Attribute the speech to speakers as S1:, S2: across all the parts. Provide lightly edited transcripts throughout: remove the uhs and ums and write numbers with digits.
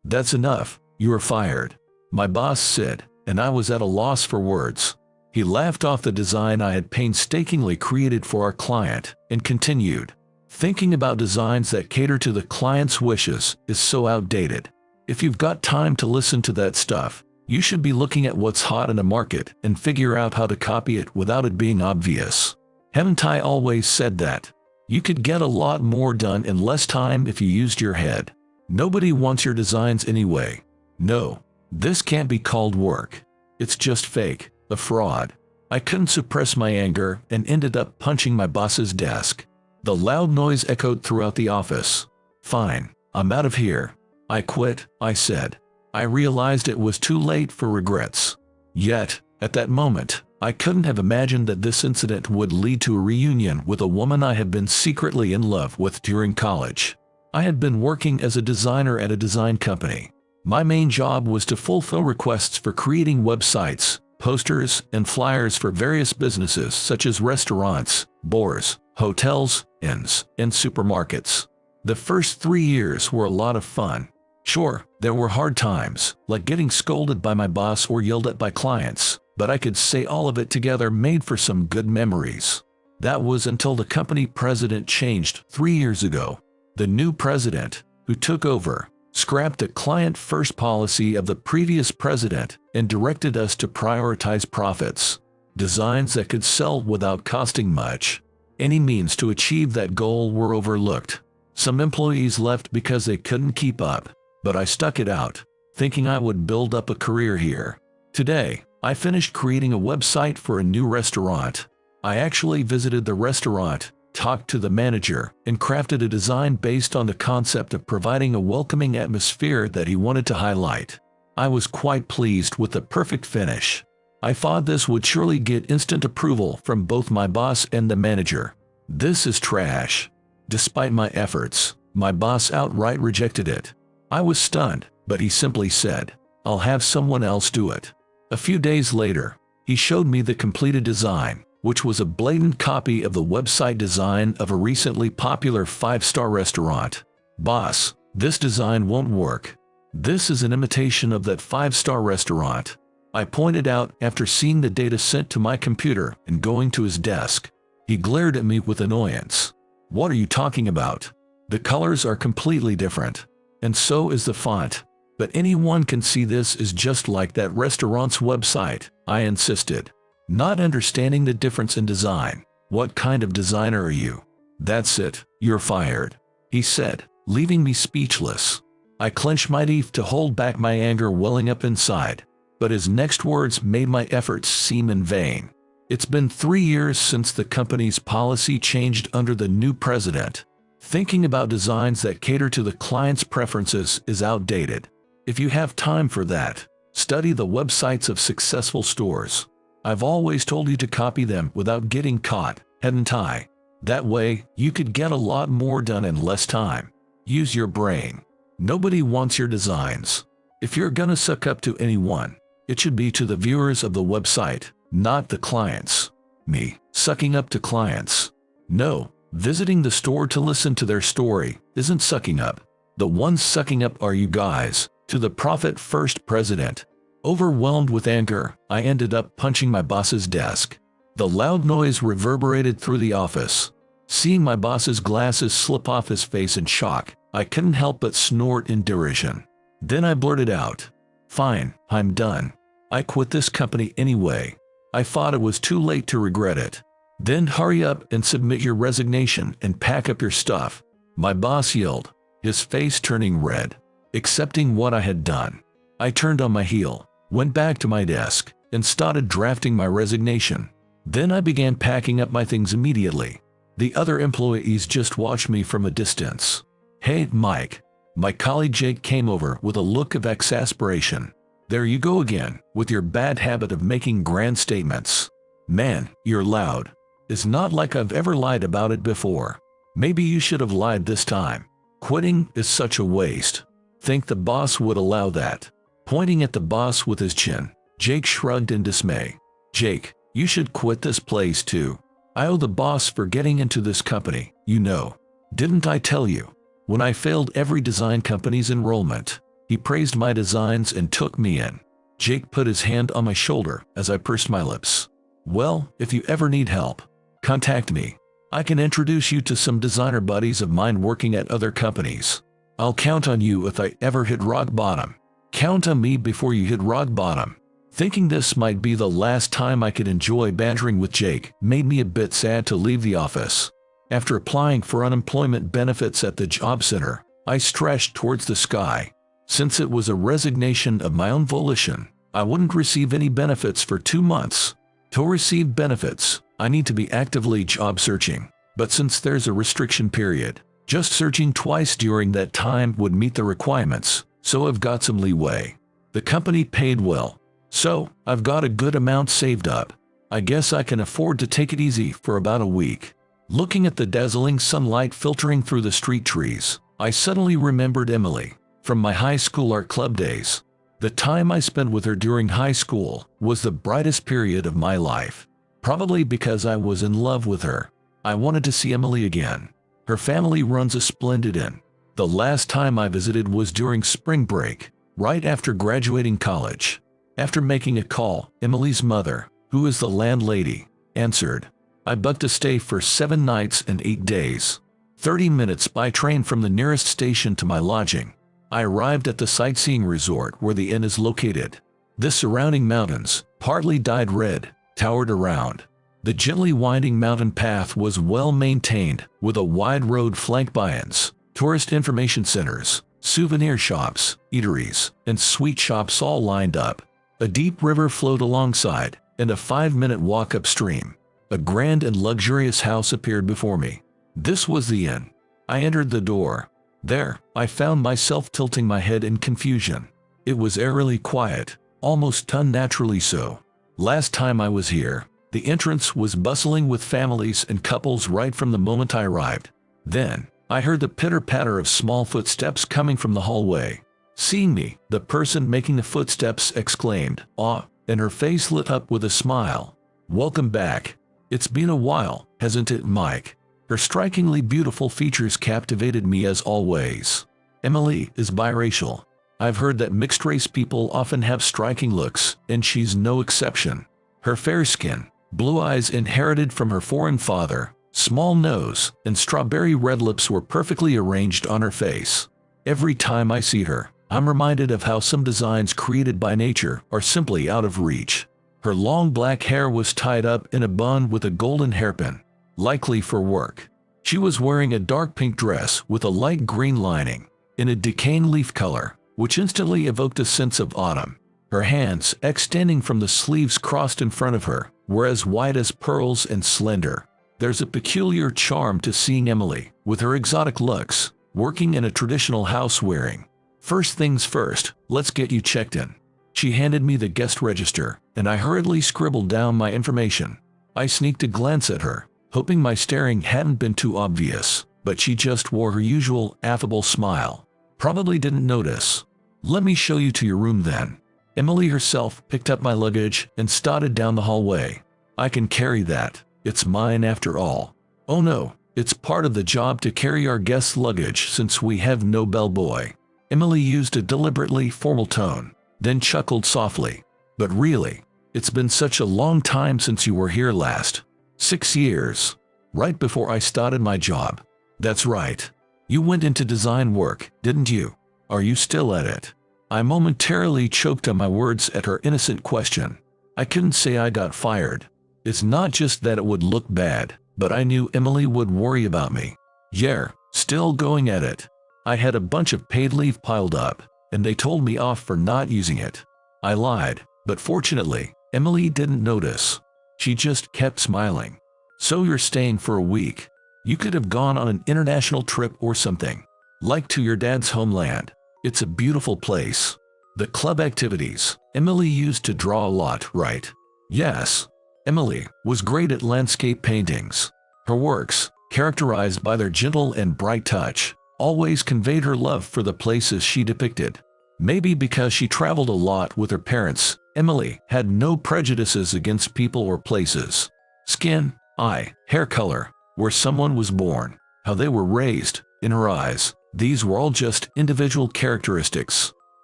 S1: "That's enough, you are fired," my boss said, and I was at a loss for words. He laughed off the design I had painstakingly created for our client and continued, "Thinking about designs that cater to the client's wishes is so outdated. If you've got time to listen to that stuff, you should be looking at what's hot in the market and figure out how to copy it without it being obvious. Haven't I always said that? You could get a lot more done in less time if you used your head. Nobody wants your designs anyway. No, this can't be called work. It's just fake, a fraud." I couldn't suppress my anger and ended up punching my boss's desk. The loud noise echoed throughout the office. "Fine, I'm out of here. I quit," I said. I realized it was too late for regrets. Yet, at that moment, I couldn't have imagined that this incident would lead to a reunion with a woman I had been secretly in love with during college. I had been working as a designer at a design company. My main job was to fulfill requests for creating websites, posters, and flyers for various businesses such as restaurants, bars, hotels, inns, and supermarkets. The first 3 years were a lot of fun. Sure, there were hard times, like getting scolded by my boss or yelled at by clients, but I could say all of it together made for some good memories. That was until the company president changed 3 years ago. The new president, who took over, scrapped the client-first policy of the previous president and directed us to prioritize profits, designs that could sell without costing much. Any means to achieve that goal were overlooked. Some employees left because they couldn't keep up, but I stuck it out, thinking I would build up a career here. Today, I finished creating a website for a new restaurant. I actually visited the restaurant, talked to the manager, and crafted a design based on the concept of providing a welcoming atmosphere that he wanted to highlight. I was quite pleased with the perfect finish. I thought this would surely get instant approval from both my boss and the manager. "This is trash." Despite my efforts, my boss outright rejected it. I was stunned, but he simply said, "I'll have someone else do it." A few days later, he showed me the completed design, which was a blatant copy of the website design of a recently popular 5-star restaurant. "Boss, this design won't work. This is an imitation of that 5-star restaurant," I pointed out after seeing the data sent to my computer and going to his desk. He glared at me with annoyance. "What are you talking about? The colors are completely different. And so is the font. But anyone can see this is just like that restaurant's website," I insisted. Not understanding the difference in design. "What kind of designer are you?" "That's it, you're fired," he said, leaving me speechless. I clenched my teeth to hold back my anger welling up inside, but his next words made my efforts seem in vain. It's been 3 years since the company's policy changed under the new president. Thinking about designs that cater to the client's preferences is outdated. If you have time for that, study the websites of successful stores. I've always told you to copy them without getting caught, hadn't I? That way, you could get a lot more done in less time. Use your brain. Nobody wants your designs. If you're gonna suck up to anyone, it should be to the viewers of the website, not the clients. Me, sucking up to clients? No. Visiting the store to listen to their story isn't sucking up. The ones sucking up are you guys, to the profit-first president. Overwhelmed with anger, I ended up punching my boss's desk. The loud noise reverberated through the office. Seeing my boss's glasses slip off his face in shock, I couldn't help but snort in derision. Then I blurted out, "Fine, I'm done. I quit this company anyway." I thought it was too late to regret it. "Then hurry up and submit your resignation and pack up your stuff," my boss yelled, his face turning red. Accepting what I had done, I turned on my heel, went back to my desk, and started drafting my resignation. Then I began packing up my things immediately. The other employees just watched me from a distance. "Hey, Mike." My colleague Jake came over with a look of exasperation. "There you go again, with your bad habit of making grand statements. Man, you're loud. It's not like I've ever lied about it before. Maybe you should have lied this time. Quitting is such a waste. Think the boss would allow that?" Pointing at the boss with his chin, Jake shrugged in dismay. "Jake, you should quit this place too. I owe the boss for getting into this company, you know. Didn't I tell you? When I failed every design company's enrollment, He praised my designs and took me in. Jake put his hand on my shoulder as I pursed my lips. "Well, if you ever need help, contact me. I can introduce you to some designer buddies of mine working at other companies. I'll count on you if I ever hit rock bottom. Count on me before you hit rock bottom." Thinking this might be the last time I could enjoy bantering with Jake made me a bit sad to leave the office. After applying for unemployment benefits at the job center, I stretched towards the sky. Since it was a resignation of my own volition, I wouldn't receive any benefits for 2 months. To receive benefits, I need to be actively job searching, but since there's a restriction period, just searching twice during that time would meet the requirements, so I've got some leeway. The company paid well, so I've got a good amount saved up. I guess I can afford to take it easy for about a week. Looking at the dazzling sunlight filtering through the street trees, I suddenly remembered Emily from my high school art club days. The time I spent with her during high school was the brightest period of my life. Probably because I was in love with her, I wanted to see Emily again. Her family runs a splendid inn. The last time I visited was during spring break, right after graduating college. After making a call, Emily's mother, who is the landlady, answered. I booked a stay for 7 nights and 8 days. 30 minutes by train from the nearest station to my lodging. I arrived at the sightseeing resort where the inn is located. The surrounding mountains, partly dyed red, towered around. The gently winding mountain path was well maintained, with a wide road flanked by inns, tourist information centers, souvenir shops, eateries, and sweet shops all lined up. A deep river flowed alongside, and a 5-minute walk upstream. A grand and luxurious house appeared before me. This was the inn. I entered the door. There, I found myself tilting my head in confusion. It was eerily quiet, almost unnaturally so. Last time I was here, the entrance was bustling with families and couples right from the moment I arrived. Then, I heard the pitter-patter of small footsteps coming from the hallway. Seeing me, the person making the footsteps exclaimed, "Aw," and her face lit up with a smile. "Welcome back. It's been a while, hasn't it, Mike?" Her strikingly beautiful features captivated me as always. Emily is biracial. I've heard that mixed-race people often have striking looks, and she's no exception. Her fair skin, blue eyes inherited from her foreign father, small nose, and strawberry red lips were perfectly arranged on her face. Every time I see her, I'm reminded of how some designs created by nature are simply out of reach. Her long black hair was tied up in a bun with a golden hairpin, likely for work. She was wearing a dark pink dress with a light green lining, in a decaying leaf color, which instantly evoked a sense of autumn. Her hands, extending from the sleeves crossed in front of her, were as white as pearls and slender. There's a peculiar charm to seeing Emily, with her exotic looks, working in a traditional house wearing. "First things first, let's get you checked in." She handed me the guest register, and I hurriedly scribbled down my information. I sneaked a glance at her, hoping my staring hadn't been too obvious, but she just wore her usual affable smile. Probably didn't notice. "Let me show you to your room then." Emily herself picked up my luggage and started down the hallway. "I can carry that. It's mine after all." "Oh no, it's part of the job to carry our guests' luggage since we have no bellboy." Emily used a deliberately formal tone, then chuckled softly. "But really, it's been such a long time since you were here last. 6 years. Right before I started my job." "That's right. You went into design work, didn't you? Are you still at it?" I momentarily choked on my words at her innocent question. I couldn't say I got fired. It's not just that it would look bad, but I knew Emily would worry about me. "Yeah, still going at it. I had a bunch of paid leave piled up, and they told me off for not using it." I lied, but fortunately, Emily didn't notice. She just kept smiling. "So you're staying for a week. You could have gone on an international trip or something. Like to your dad's homeland. It's a beautiful place." The club activities. Emily used to draw a lot, right? Yes. Emily was great at landscape paintings. Her works, characterized by their gentle and bright touch, always conveyed her love for the places she depicted. Maybe because she traveled a lot with her parents, Emily had no prejudices against people or places. Skin, eye, hair color, where someone was born, how they were raised, in her eyes, these were all just individual characteristics.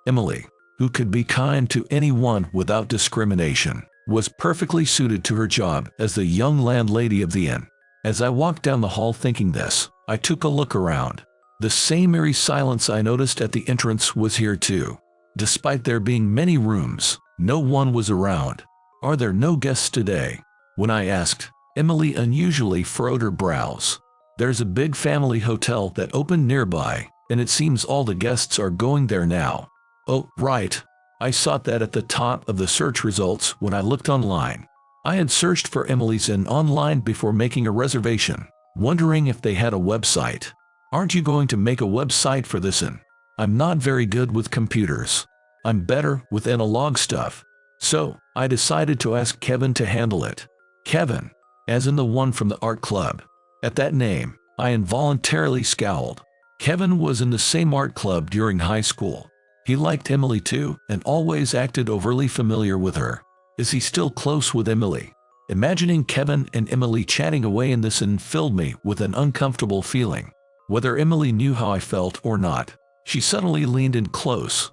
S1: Emily, who could be kind to anyone without discrimination, was perfectly suited to her job as the young landlady of the inn. As I walked down the hall thinking this, I took a look around. The same eerie silence I noticed at the entrance was here too. Despite there being many rooms, no one was around. "Are there no guests today?" When I asked, Emily unusually furrowed her brows. "There's a big family hotel that opened nearby, and it seems all the guests are going there now." "Oh, right. I saw that at the top of the search results when I looked online." I had searched for Emily's Inn online before making a reservation, wondering if they had a website. "Aren't you going to make a website for this inn?" "I'm not very good with computers. I'm better with analog stuff." So, I decided to ask Kevin to handle it. Kevin, as in the one from the art club. At that name, I involuntarily scowled. Kevin was in the same art club during high school. He liked Emily too, and always acted overly familiar with her. Is he still close with Emily? Imagining Kevin and Emily chatting away in this inn filled me with an uncomfortable feeling. Whether Emily knew how I felt or not, she suddenly leaned in close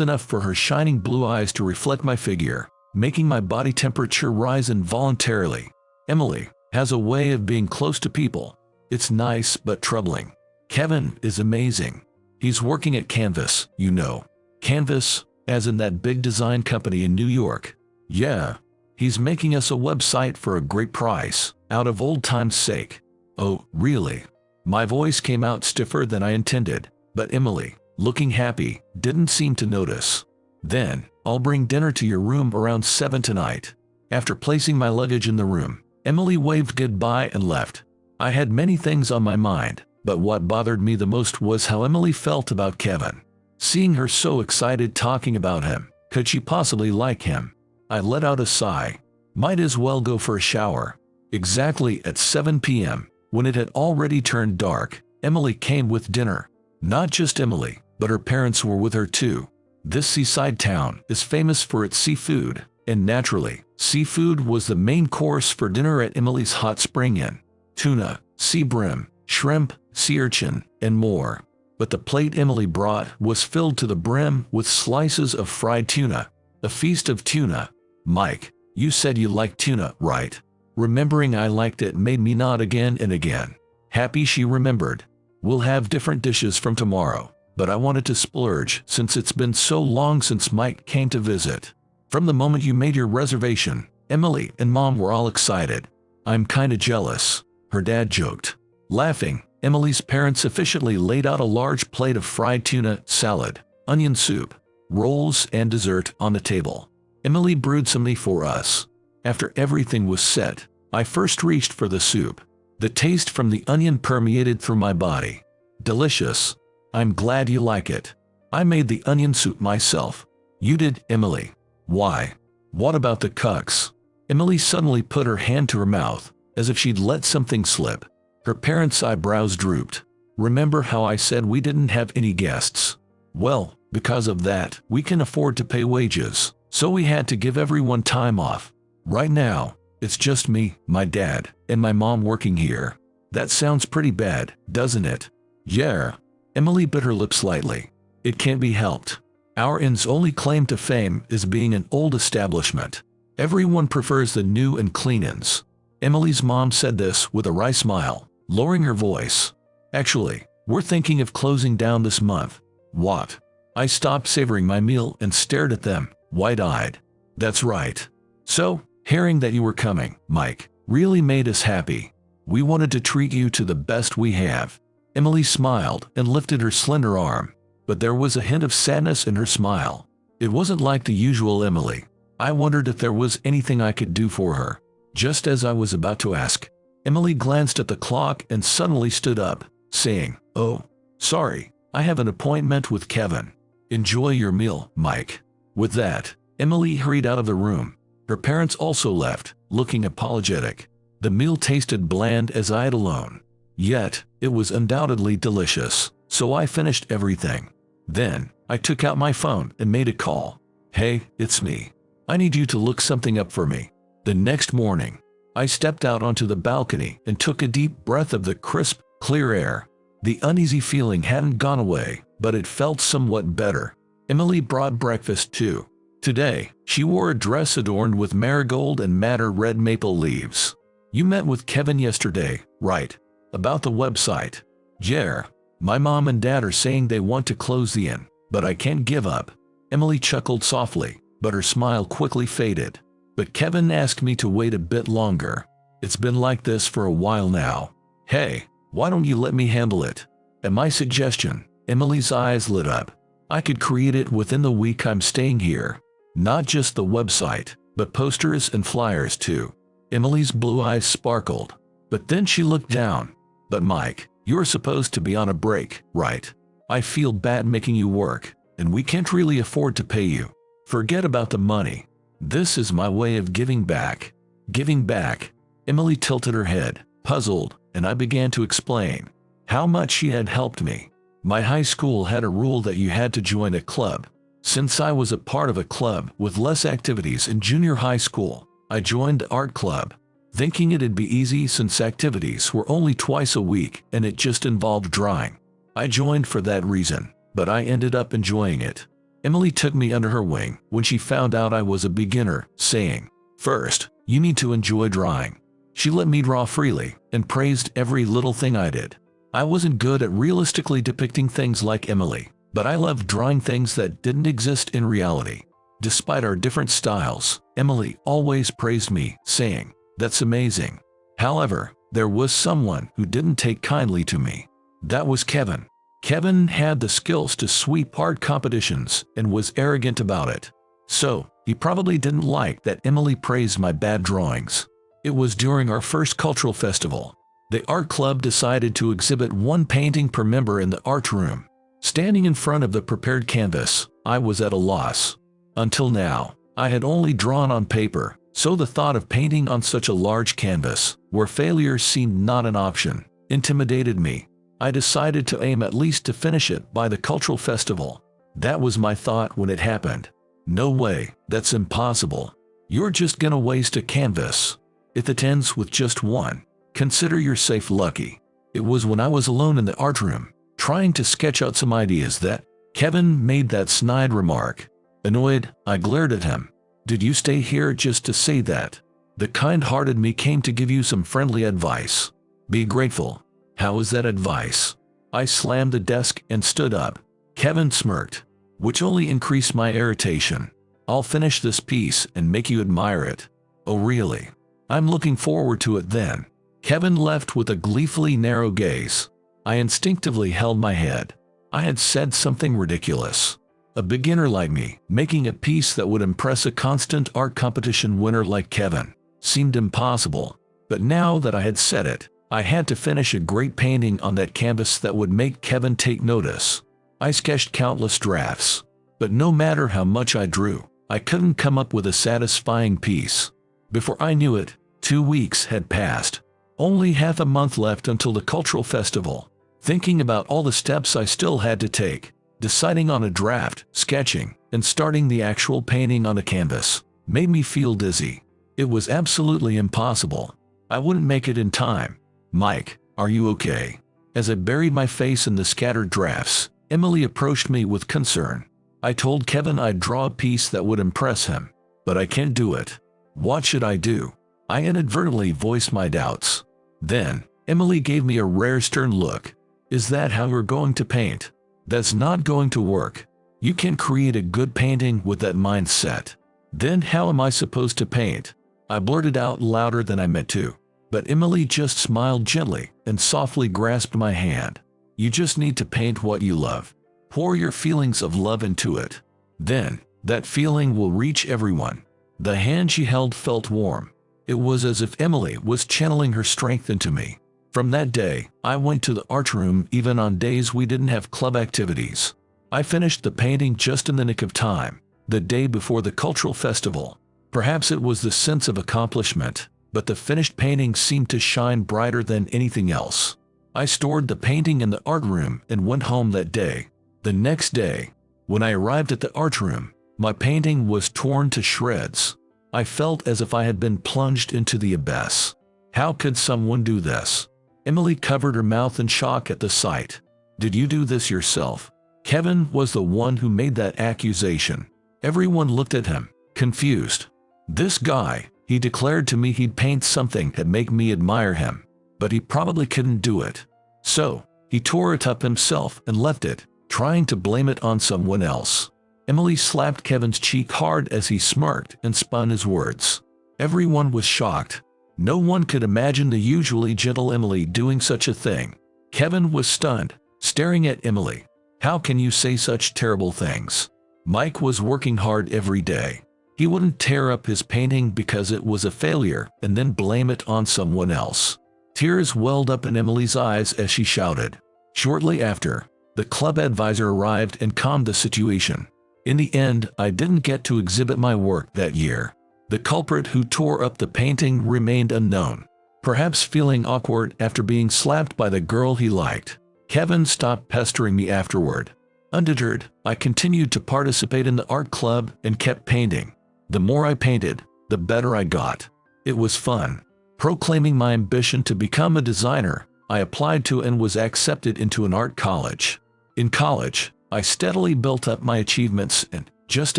S1: enough for her shining blue eyes to reflect my figure, making my body temperature rise involuntarily. Emily has a way of being close to people. It's nice but troubling. Kevin is amazing. He's working at Canvas, you know. Canvas, as in that big design company in New York. Yeah. He's making us a website for a great price, out of old times' sake. Oh, really? My voice came out stiffer than I intended, but Emily, looking happy, didn't seem to notice. "Then, I'll bring dinner to your room around 7 tonight." After placing my luggage in the room, Emily waved goodbye and left. I had many things on my mind, but what bothered me the most was how Emily felt about Kevin. Seeing her so excited talking about him, could she possibly like him? I let out a sigh. Might as well go for a shower. Exactly at 7 p.m., when it had already turned dark, Emily came with dinner. Not just Emily, but her parents were with her too. This seaside town is famous for its seafood, and naturally, seafood was the main course for dinner at Emily's hot spring inn. Tuna, sea bream, shrimp, sea urchin, and more. But the plate Emily brought was filled to the brim with slices of fried tuna. A feast of tuna. "Mike, you said you liked tuna, right?" Remembering I liked it made me nod again and again. Happy she remembered. "We'll have different dishes from tomorrow, but I wanted to splurge since it's been so long since Mike came to visit." From the moment you made your reservation, Emily and Mom were all excited. "I'm kinda jealous," her dad joked. Laughing, Emily's parents efficiently laid out a large plate of fried tuna, salad, onion soup, rolls, and dessert on the table. Emily brewed some tea for us. After everything was set, I first reached for the soup. The taste from the onion permeated through my body. Delicious. "I'm glad you like it. I made the onion soup myself." "You did, Emily? Why? What about the cucks?" Emily suddenly put her hand to her mouth, as if she'd let something slip. Her parents' eyebrows drooped. "Remember how I said we didn't have any guests? Well, because of that, we can afford to pay wages, so we had to give everyone time off. Right now, it's just me, my dad, and my mom working here. That sounds pretty bad, doesn't it?" "Yeah." Emily bit her lip slightly. "It can't be helped. Our inn's only claim to fame is being an old establishment. Everyone prefers the new and clean inns." Emily's mom said this with a wry smile, lowering her voice. "Actually, we're thinking of closing down this month." "What?" I stopped savoring my meal and stared at them, wide-eyed. "That's right. So, hearing that you were coming, Mike, really made us happy. We wanted to treat you to the best we have." Emily smiled and lifted her slender arm, but there was a hint of sadness in her smile. It wasn't like the usual Emily. I wondered if there was anything I could do for her. Just as I was about to ask, Emily glanced at the clock and suddenly stood up, saying, "Oh, sorry, I have an appointment with Kevin. Enjoy your meal, Mike." With that, Emily hurried out of the room. Her parents also left, looking apologetic. The meal tasted bland as I ate alone. Yet, it was undoubtedly delicious, so I finished everything. Then, I took out my phone and made a call. "Hey, it's me. I need you to look something up for me." The next morning, I stepped out onto the balcony and took a deep breath of the crisp, clear air. The uneasy feeling hadn't gone away, but it felt somewhat better. Emily brought breakfast too. Today, she wore a dress adorned with marigold and madder red maple leaves. You met with Kevin yesterday, right? About the website. Jer, my mom and dad are saying they want to close the inn, but I can't give up. Emily chuckled softly, but her smile quickly faded. But Kevin asked me to wait a bit longer. It's been like this for a while now. Hey, why don't you let me handle it? At my suggestion, Emily's eyes lit up. I could create it within the week I'm staying here. Not just the website, but posters and flyers too. Emily's blue eyes sparkled, but then she looked down. But Mike, you're supposed to be on a break, right? I feel bad making you work, and we can't really afford to pay you. Forget about the money. This is my way of giving back. Giving back? Emily tilted her head, puzzled, and I began to explain how much she had helped me. My high school had a rule that you had to join a club. Since I was a part of a club with less activities in junior high school, I joined the art club, thinking it'd be easy since activities were only twice a week and it just involved drawing. I joined for that reason, but I ended up enjoying it. Emily took me under her wing when she found out I was a beginner, saying, "First, you need to enjoy drawing." She let me draw freely and praised every little thing I did. I wasn't good at realistically depicting things like Emily, but I loved drawing things that didn't exist in reality. Despite our different styles, Emily always praised me, saying, "That's amazing." However, there was someone who didn't take kindly to me. That was Kevin. Kevin had the skills to sweep art competitions and was arrogant about it. So, he probably didn't like that Emily praised my bad drawings. It was during our first cultural festival. The art club decided to exhibit one painting per member in the art room. Standing in front of the prepared canvas, I was at a loss. Until now, I had only drawn on paper, so the thought of painting on such a large canvas, where failure seemed not an option, intimidated me. I decided to aim at least to finish it by the cultural festival. That was my thought when it happened. No way, that's impossible. You're just gonna waste a canvas. If it ends with just one, consider yourself lucky. It was when I was alone in the art room, trying to sketch out some ideas, that Kevin made that snide remark. Annoyed, I glared at him. Did you stay here just to say that? The kind-hearted me came to give you some friendly advice. Be grateful. How is that advice? I slammed the desk and stood up. Kevin smirked, which only increased my irritation. I'll finish this piece and make you admire it. Oh really? I'm looking forward to it then. Kevin left with a gleefully narrow gaze. I instinctively held my head. I had said something ridiculous. A beginner like me, making a piece that would impress a constant art competition winner like Kevin, seemed impossible. But now that I had said it, I had to finish a great painting on that canvas that would make Kevin take notice. I sketched countless drafts, but no matter how much I drew, I couldn't come up with a satisfying piece. Before I knew it, 2 weeks had passed. Only half a month left until the cultural festival. Thinking about all the steps I still had to take, deciding on a draft, sketching, and starting the actual painting on a canvas, made me feel dizzy. It was absolutely impossible. I wouldn't make it in time. Mike, are you okay? As I buried my face in the scattered drafts, Emily approached me with concern. I told Kevin I'd draw a piece that would impress him, but I can't do it. What should I do? I inadvertently voiced my doubts. Then, Emily gave me a rare stern look. Is that how you're going to paint? That's not going to work. You can't create a good painting with that mindset. Then how am I supposed to paint? I blurted out louder than I meant to. But Emily just smiled gently and softly grasped my hand. You just need to paint what you love. Pour your feelings of love into it. Then, that feeling will reach everyone. The hand she held felt warm. It was as if Emily was channeling her strength into me. From that day, I went to the art room even on days we didn't have club activities. I finished the painting just in the nick of time, the day before the cultural festival. Perhaps it was the sense of accomplishment, but the finished painting seemed to shine brighter than anything else. I stored the painting in the art room and went home that day. The next day, when I arrived at the art room, my painting was torn to shreds. I felt as if I had been plunged into the abyss. How could someone do this? Emily covered her mouth in shock at the sight. Did you do this yourself? Kevin was the one who made that accusation. Everyone looked at him, confused. This guy, he declared to me he'd paint something that make me admire him, but he probably couldn't do it. So, he tore it up himself and left it, trying to blame it on someone else. Emily slapped Kevin's cheek hard as he smirked and spun his words. Everyone was shocked. No one could imagine the usually gentle Emily doing such a thing. Kevin was stunned, staring at Emily. How can you say such terrible things? Mike was working hard every day. He wouldn't tear up his painting because it was a failure and then blame it on someone else. Tears welled up in Emily's eyes as she shouted. Shortly after, the club advisor arrived and calmed the situation. In the end, I didn't get to exhibit my work that year. The culprit who tore up the painting remained unknown. Perhaps feeling awkward after being slapped by the girl he liked, Kevin stopped pestering me afterward. Undeterred, I continued to participate in the art club and kept painting. The more I painted, the better I got. It was fun. Proclaiming my ambition to become a designer, I applied to and was accepted into an art college. In college, I steadily built up my achievements and, just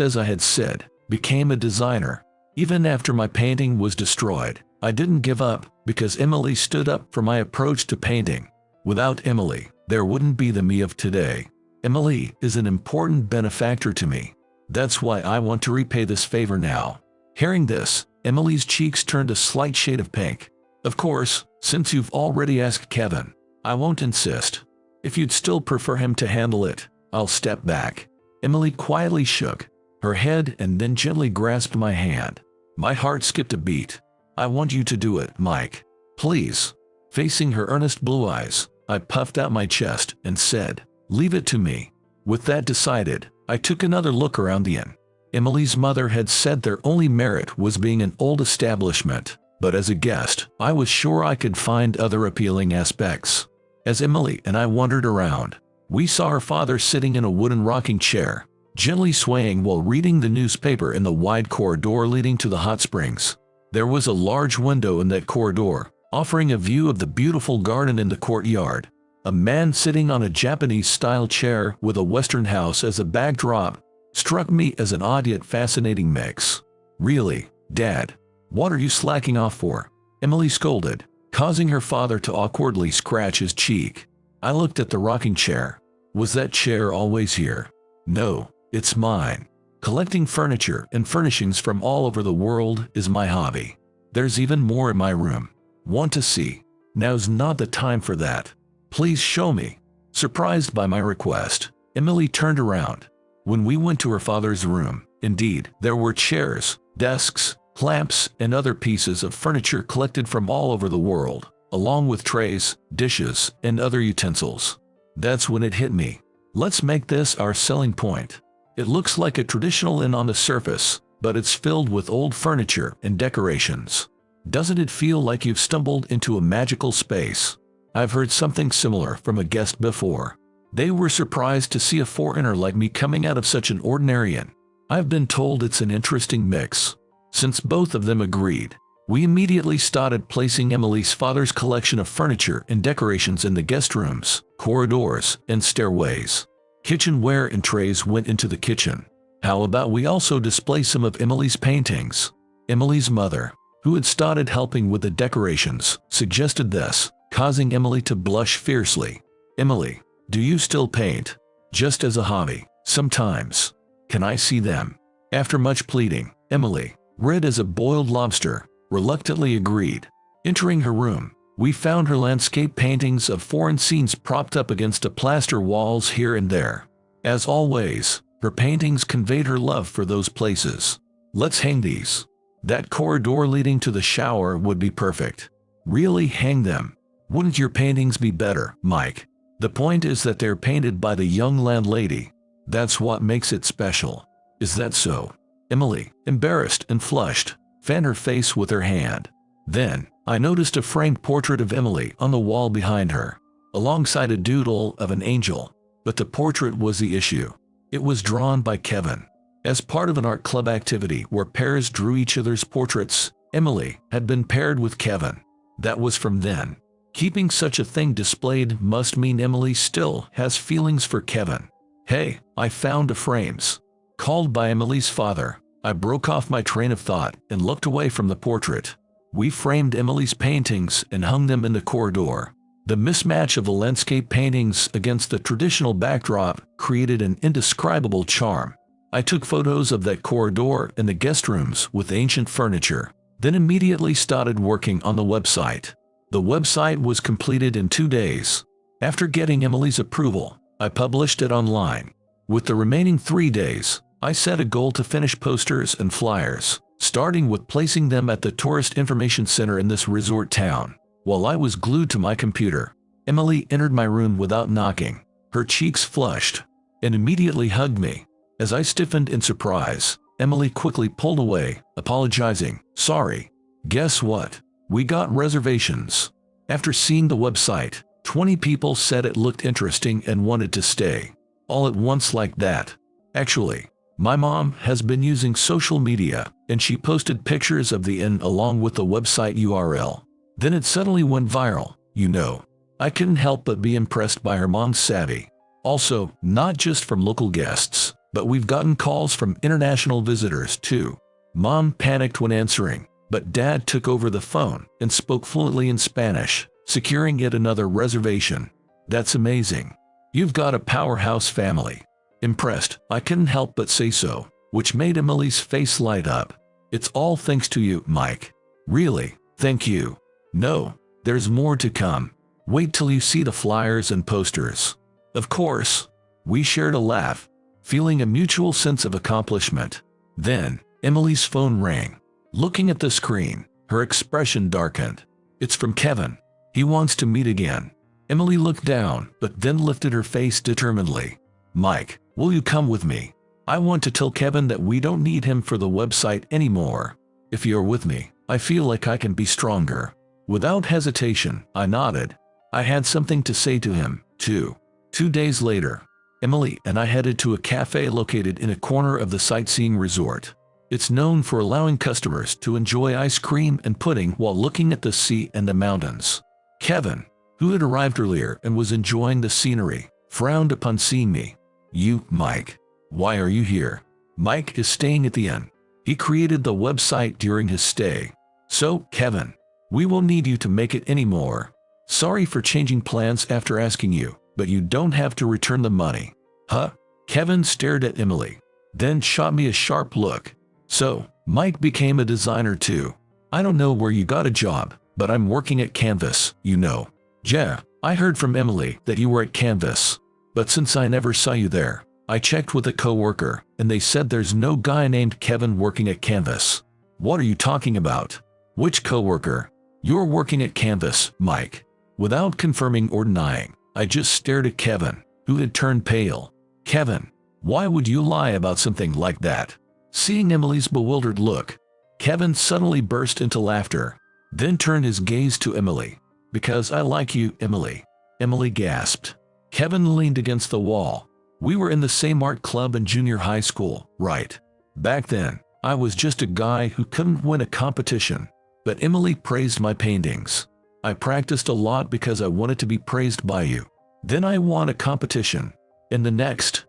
S1: as I had said, became a designer. Even after my painting was destroyed, I didn't give up because Emily stood up for my approach to painting. Without Emily, there wouldn't be the me of today. Emily is an important benefactor to me. That's why I want to repay this favor now. Hearing this, Emily's cheeks turned a slight shade of pink. Of course, since you've already asked Kevin, I won't insist. If you'd still prefer him to handle it, I'll step back. Emily quietly shook her head and then gently grasped my hand. My heart skipped a beat. I want you to do it, Mike. Please. Facing her earnest blue eyes, I puffed out my chest and said, leave it to me. With that decided, I took another look around the inn. Emily's mother had said their only merit was being an old establishment, but as a guest, I was sure I could find other appealing aspects. As Emily and I wandered around, we saw her father sitting in a wooden rocking chair, gently swaying while reading the newspaper in the wide corridor leading to the hot springs. There was a large window in that corridor, offering a view of the beautiful garden in the courtyard. A man sitting on a Japanese-style chair with a Western house as a backdrop struck me as an odd yet fascinating mix. Really, Dad? What are you slacking off for? Emily scolded, causing her father to awkwardly scratch his cheek. I looked at the rocking chair. Was that chair always here? No, it's mine. Collecting furniture and furnishings from all over the world is my hobby. There's even more in my room. Want to see? Now's not the time for that. Please show me. Surprised by my request, Emily turned around. When we went to her father's room, indeed, there were chairs, desks, lamps, and other pieces of furniture collected from all over the world, along with trays, dishes, and other utensils. That's when it hit me. Let's make this our selling point. It looks like a traditional inn on the surface, but it's filled with old furniture and decorations. Doesn't it feel like you've stumbled into a magical space? I've heard something similar from a guest before. They were surprised to see a foreigner like me coming out of such an ordinary inn. I've been told it's an interesting mix. Since both of them agreed, we immediately started placing Emily's father's collection of furniture and decorations in the guest rooms, corridors, and stairways. Kitchenware and trays went into the kitchen. How about we also display some of Emily's paintings? Emily's mother, who had started helping with the decorations, suggested this, causing Emily to blush fiercely. Emily, do you still paint? Just as a hobby, sometimes. Can I see them? After much pleading, Emily, red as a boiled lobster, reluctantly agreed. Entering her room, we found her landscape paintings of foreign scenes propped up against the plaster walls here and there. As always, her paintings conveyed her love for those places. Let's hang these. That corridor leading to the shower would be perfect. Really hang them. Wouldn't your paintings be better, Mike? The point is that they're painted by the young landlady. That's what makes it special. Is that so? Emily, embarrassed and flushed, fanned her face with her hand. Then, I noticed a framed portrait of Emily on the wall behind her, alongside a doodle of an angel. But the portrait was the issue. It was drawn by Kevin. As part of an art club activity where pairs drew each other's portraits, Emily had been paired with Kevin. That was from then. Keeping such a thing displayed must mean Emily still has feelings for Kevin. Hey, I found the frames. Called by Emily's father, I broke off my train of thought and looked away from the portrait. We framed Emily's paintings and hung them in the corridor. The mismatch of the landscape paintings against the traditional backdrop created an indescribable charm. I took photos of that corridor and the guest rooms with ancient furniture, then immediately started working on the website. The website was completed in 2 days. After getting Emily's approval, I published it online. With the remaining 3 days, I set a goal to finish posters and flyers, starting with placing them at the tourist information center in this resort town. While I was glued to my computer, Emily entered my room without knocking. Her cheeks flushed and immediately hugged me. As I stiffened in surprise, Emily quickly pulled away, apologizing. Sorry. Guess what? We got reservations. After seeing the website, 20 people said it looked interesting and wanted to stay. All at once like that. Actually, my mom has been using social media, and she posted pictures of the inn along with the website URL. Then it suddenly went viral, you know. I couldn't help but be impressed by her mom's savvy. Also, not just from local guests, but we've gotten calls from international visitors too. Mom panicked when answering, but Dad took over the phone and spoke fluently in Spanish, securing yet another reservation. That's amazing. You've got a powerhouse family. Impressed, I couldn't help but say so, which made Emily's face light up. It's all thanks to you, Mike. Really, thank you. No, there's more to come. Wait till you see the flyers and posters. Of course. We shared a laugh, feeling a mutual sense of accomplishment. Then, Emily's phone rang. Looking at the screen, her expression darkened. It's from Kevin. He wants to meet again. Emily looked down, but then lifted her face determinedly. Mike, will you come with me? I want to tell Kevin that we don't need him for the website anymore. If you're with me, I feel like I can be stronger. Without hesitation, I nodded. I had something to say to him, too. 2 days later, Emily and I headed to a cafe located in a corner of the sightseeing resort. It's known for allowing customers to enjoy ice cream and pudding while looking at the sea and the mountains. Kevin, who had arrived earlier and was enjoying the scenery, frowned upon seeing me. You, Mike. Why are you here? Mike is staying at the inn. He created the website during his stay. So, Kevin, we won't need you to make it anymore. Sorry for changing plans after asking you, but you don't have to return the money. Huh? Kevin stared at Emily, then shot me a sharp look. So, Mike became a designer too. I don't know where you got a job, but I'm working at Canvas, you know. Yeah, I heard from Emily that you were at Canvas. But since I never saw you there, I checked with a coworker, and they said there's no guy named Kevin working at Canvas. What are you talking about? Which coworker? You're working at Canvas, Mike. Without confirming or denying, I just stared at Kevin, who had turned pale. Kevin, why would you lie about something like that? Seeing Emily's bewildered look, Kevin suddenly burst into laughter, then turned his gaze to Emily. Because I like you, Emily. Emily gasped. Kevin leaned against the wall. We were in the same art club in junior high school, right? Back then, I was just a guy who couldn't win a competition. But Emily praised my paintings. I practiced a lot because I wanted to be praised by you. Then I won a competition. And the next,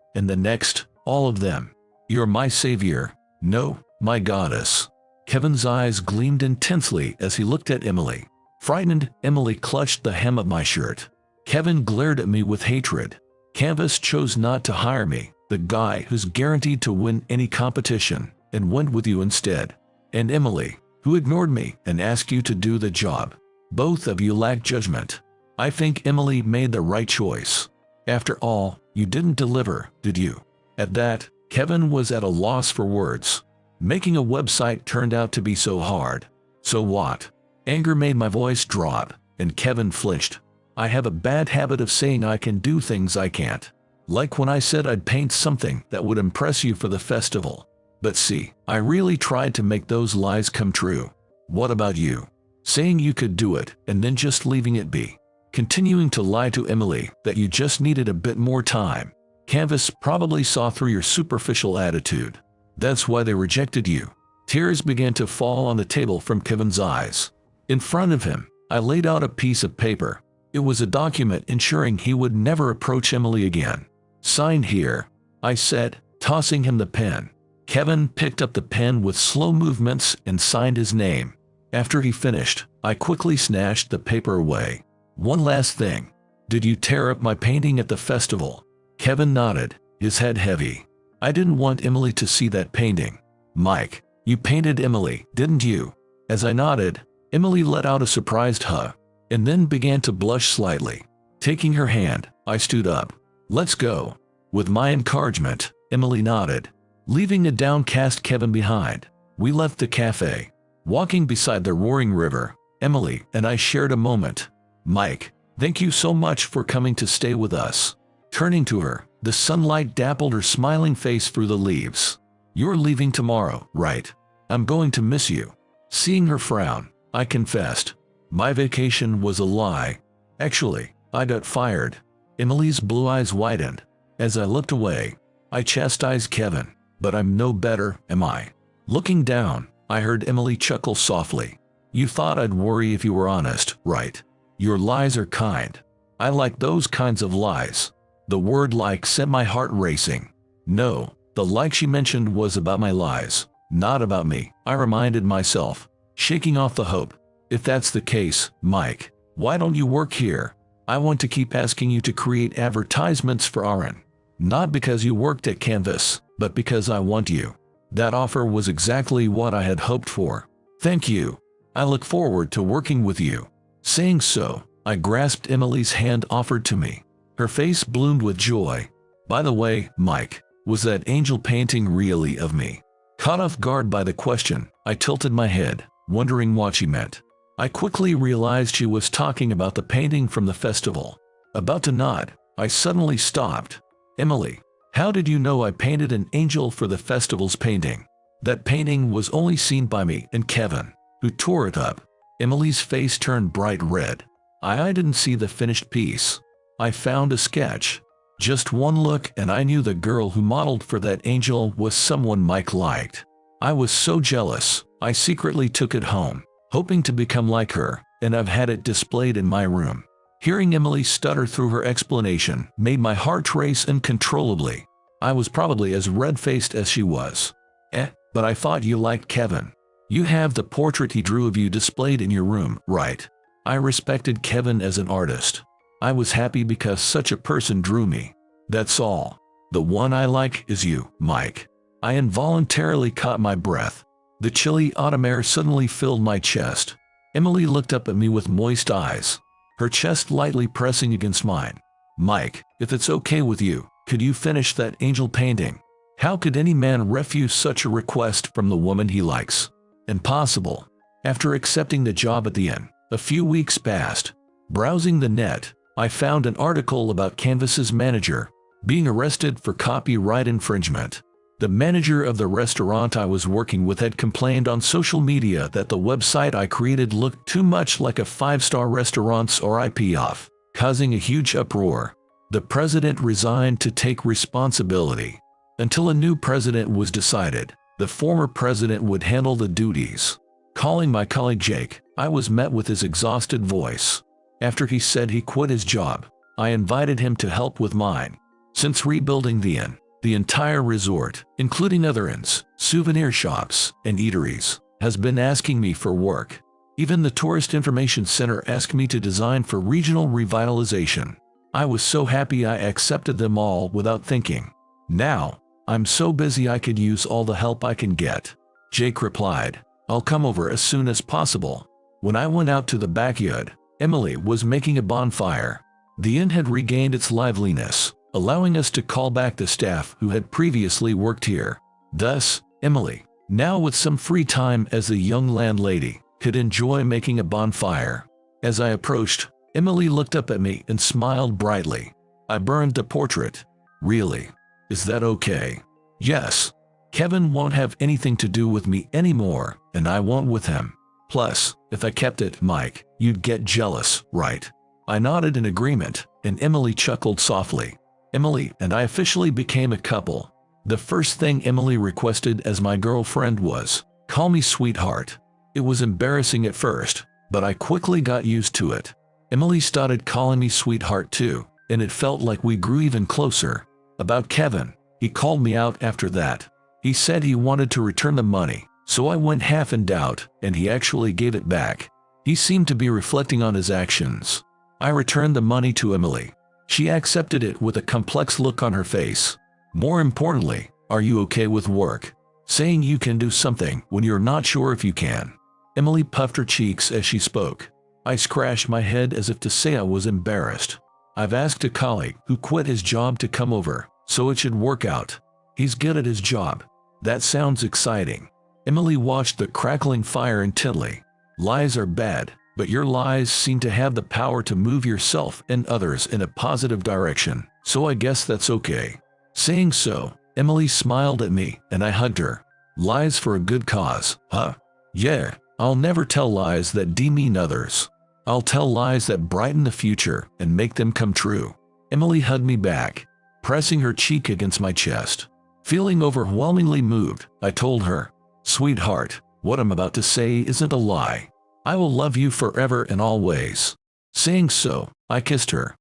S1: all of them. You're my savior. No, my goddess. Kevin's eyes gleamed intensely as he looked at Emily. Frightened, Emily clutched the hem of my shirt. Kevin glared at me with hatred. Canvas chose not to hire me, the guy who's guaranteed to win any competition, and went with you instead. And Emily, who ignored me and asked you to do the job. Both of you lack judgment. I think Emily made the right choice. After all, you didn't deliver, did you? At that, Kevin was at a loss for words. Making a website turned out to be so hard. So what? Anger made my voice drop, and Kevin flinched. I have a bad habit of saying I can do things I can't. Like when I said I'd paint something that would impress you for the festival. But see, I really tried to make those lies come true. What about you? Saying you could do it and then just leaving it be. Continuing to lie to Emily that you just needed a bit more time. Canvas probably saw through your superficial attitude. That's why they rejected you. Tears began to fall on the table from Kevin's eyes. In front of him, I laid out a piece of paper. It was a document ensuring he would never approach Emily again. Sign here, I said, tossing him the pen. Kevin picked up the pen with slow movements and signed his name. After he finished, I quickly snatched the paper away. One last thing. Did you tear up my painting at the festival? Kevin nodded, his head heavy. I didn't want Emily to see that painting. Mike, you painted Emily, didn't you? As I nodded, Emily let out a surprised huh, and then began to blush slightly. Taking her hand, I stood up. Let's go. With my encouragement, Emily nodded, leaving a downcast Kevin behind. We left the cafe. Walking beside the roaring river, Emily and I shared a moment. Mike, thank you so much for coming to stay with us. Turning to her, the sunlight dappled her smiling face through the leaves. You're leaving tomorrow, right? I'm going to miss you. Seeing her frown, I confessed. My vacation was a lie. Actually, I got fired. Emily's blue eyes widened. As I looked away, I chastised Kevin. But I'm no better, am I? Looking down, I heard Emily chuckle softly. You thought I'd worry if you were honest, right? Your lies are kind. I like those kinds of lies. The word like sent my heart racing. No, the like she mentioned was about my lies, not about me, I reminded myself, shaking off the hope. If that's the case, Mike, why don't you work here? I want to keep asking you to create advertisements for Aaron. Not because you worked at Canvas, but because I want you. That offer was exactly what I had hoped for. Thank you. I look forward to working with you. Saying so, I grasped Emily's hand offered to me. Her face bloomed with joy. By the way, Mike, was that angel painting really of me? Caught off guard by the question, I tilted my head, wondering what she meant. I quickly realized she was talking about the painting from the festival. About to nod, I suddenly stopped. Emily, how did you know I painted an angel for the festival's painting? That painting was only seen by me and Kevin, who tore it up. Emily's face turned bright red. I didn't see the finished piece. I found a sketch. Just one look and I knew the girl who modeled for that angel was someone Mike liked. I was so jealous, I secretly took it home, hoping to become like her, and I've had it displayed in my room. Hearing Emily stutter through her explanation made my heart race uncontrollably. I was probably as red-faced as she was. But I thought you liked Kevin. You have the portrait he drew of you displayed in your room, right? I respected Kevin as an artist. I was happy because such a person drew me. That's all. The one I like is you, Mike. I involuntarily caught my breath. The chilly autumn air suddenly filled my chest. Emily looked up at me with moist eyes, her chest lightly pressing against mine. Mike, if it's okay with you, could you finish that angel painting? How could any man refuse such a request from the woman he likes? Impossible. After accepting the job at the inn, a few weeks passed. Browsing the net, I found an article about Canvas's manager being arrested for copyright infringement. The manager of the restaurant I was working with had complained on social media that the website I created looked too much like a five-star restaurant's or IP off, causing a huge uproar. The president resigned to take responsibility. Until a new president was decided, the former president would handle the duties. Calling my colleague Jake, I was met with his exhausted voice. After he said he quit his job, I invited him to help with mine. Since rebuilding the inn, the entire resort, including other inns, souvenir shops, and eateries, has been asking me for work. Even the Tourist Information Center asked me to design for regional revitalization. I was so happy I accepted them all without thinking. Now, I'm so busy I could use all the help I can get. Jake replied, I'll come over as soon as possible. When I went out to the backyard, Emily was making a bonfire. The inn had regained its liveliness, allowing us to call back the staff who had previously worked here. Thus, Emily, now with some free time as a young landlady, could enjoy making a bonfire. As I approached, Emily looked up at me and smiled brightly. I burned the portrait. Really? Is that okay? Yes. Kevin won't have anything to do with me anymore, and I won't with him. Plus, if I kept it, Mike, you'd get jealous, right? I nodded in agreement, and Emily chuckled softly. Emily and I officially became a couple. The first thing Emily requested as my girlfriend was, call me sweetheart. It was embarrassing at first, but I quickly got used to it. Emily started calling me sweetheart too, and it felt like we grew even closer. About Kevin, he called me out after that. He said he wanted to return the money, so I went half in doubt, and he actually gave it back. He seemed to be reflecting on his actions. I returned the money to Emily. She accepted it with a complex look on her face. More importantly, "Are you okay with work?" Saying you can do something when you're not sure if you can. Emily puffed her cheeks as she spoke. I scratched my head as if to say I was embarrassed. I've asked a colleague who quit his job to come over, so it should work out. He's good at his job. That sounds exciting. Emily watched the crackling fire intently. Lies are bad, but your lies seem to have the power to move yourself and others in a positive direction, so I guess that's okay. Saying so, Emily smiled at me and I hugged her. Lies for a good cause, huh? Yeah, I'll never tell lies that demean others. I'll tell lies that brighten the future and make them come true. Emily hugged me back, pressing her cheek against my chest. Feeling overwhelmingly moved, I told her, "Sweetheart, what I'm about to say isn't a lie. I will love you forever and always." Saying so, I kissed her.